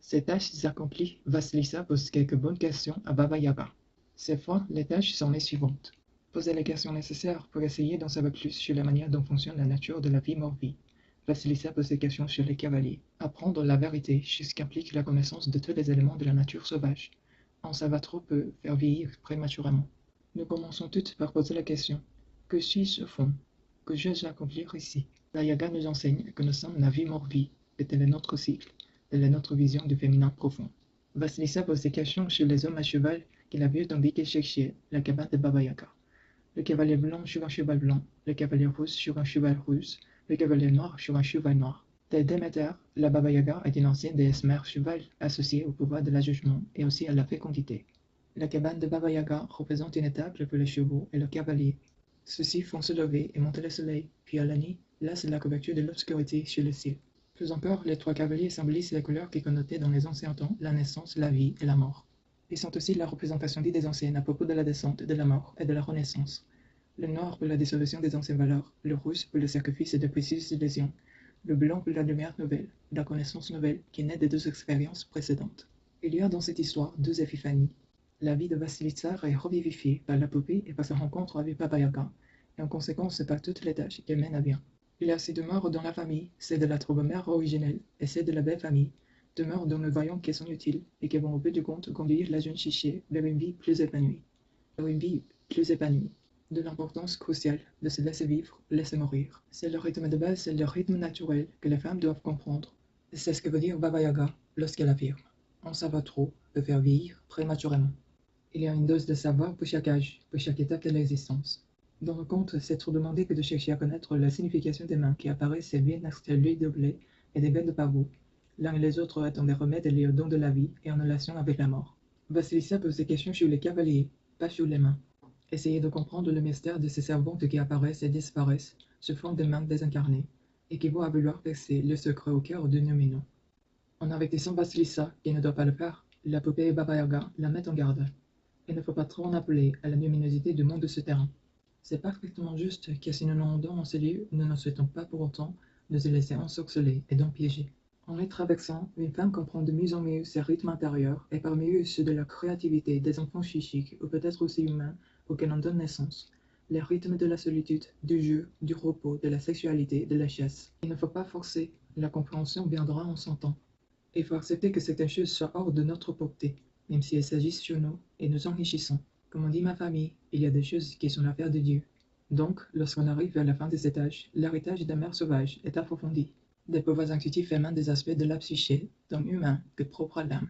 Ces tâches accomplies, Vasilissa pose quelques bonnes questions à Baba Yaga. Cette fois, les tâches sont les suivantes. Poser les questions nécessaires pour essayer d'en savoir plus sur la manière dont fonctionne la nature de la vie mort-vie. Vasilissa pose des questions sur les cavaliers. Apprendre la vérité, ce qu'implique la connaissance de tous les éléments de la nature sauvage. En savoir trop peut faire vieillir prématurément. Nous commençons toutes par poser la question. Que suis-je au fond? Que je accomplir ici? La Yaga nous enseigne que nous sommes la vie mort-vie, que tel est notre cycle. Telle est notre vision du féminin profond. Vasilissa pose des questions sur les hommes à cheval qu'il a vus tandis qu'il cherchait la cabane de Baba Yaga. Le cavalier blanc sur un cheval blanc, le cavalier rouge sur un cheval rouge, le cavalier noir sur un cheval noir. Telle Déméter, la Baba Yaga est une ancienne déesse mère cheval associée au pouvoir de l'ajugement et aussi à la fécondité. La cabane de Baba Yaga représente une étable pour les chevaux et le cavalier. Ceux-ci font se lever et monter le soleil, puis à la nuit, là c'est la couverture de l'obscurité sur le ciel. Plus encore, les trois cavaliers symbolisent les couleurs qui connotaient dans les anciens temps la naissance, la vie et la mort. Ils sont aussi la représentation dite des anciennes à propos de la descente, de la mort et de la renaissance. Le noir pour la dissolution des anciennes valeurs, le rouge pour le sacrifice de précieuses illusions, le blanc pour la lumière nouvelle, la connaissance nouvelle qui naît des deux expériences précédentes. Il y a dans cette histoire deux épiphanies. La vie de Vasilissa est revivifiée par la poupée et par sa rencontre avec Baba Yaga, et en conséquence par toutes les tâches qu'elle mène à bien. Il y a ces demeures dans la famille, celle de la troupe-mère originelle et celle de la belle famille, demeures dont nous voyons qu'elles sont utiles et qui vont au bout du compte conduire la jeune chichée vers une vie plus épanouie. De l'importance cruciale de se laisser vivre, laisser mourir. C'est le rythme de base, c'est le rythme naturel que les femmes doivent comprendre. C'est ce que veut dire Baba Yaga lorsqu'elle affirme. En savoir trop peut faire vieillir prématurément. Il y a une dose de savoir pour chaque âge, pour chaque étape de l'existence. Dans le conte, c'est trop demandé que de chercher à connaître la signification des mains qui apparaissent et viennent extraire l'huile de blé et des graines de pavot, l'un et les autres étant des remèdes liés au don de la vie et en relation avec la mort. Vasilissa pose des questions sur les cavaliers, pas sur les mains. Essayez de comprendre le mystère de ces servantes qui apparaissent et disparaissent, se font des mains désincarnées, et qui vont à vouloir percer le secret au cœur de Numino. En avertissant Vasilissa, qui ne doit pas le faire, la poupée Baba Yaga la met en garde. Il ne faut pas trop en appeler à la luminosité du monde de ce terrain. C'est parfaitement juste que si nous nous rendons en ces lieux, nous ne souhaitons pas pour autant nous y laisser ensorceler et donc piéger. En les traversant, une femme comprend de mieux en mieux ses rythmes intérieurs et parmi eux ceux de la créativité des enfants chichiques ou peut-être aussi humains auxquels on donne naissance. Les rythmes de la solitude, du jeu, du repos, de la sexualité, de la chasse. Il ne faut pas forcer, la compréhension viendra en son temps. Il faut accepter que certaines choses soient hors de notre portée, même si elles s'agissent sur nous et nous enrichissant. Comme on dit ma famille, il y a des choses qui sont l'affaire de Dieu. Donc, lorsqu'on arrive vers la fin des étages, l'héritage des mères sauvages est approfondi. Des pouvoirs intuitifs émanent des aspects de la psyché, tant humain que propre à l'âme.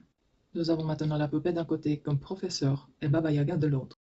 Nous avons maintenant la poupée d'un côté comme professeur et Baba Yaga de l'autre.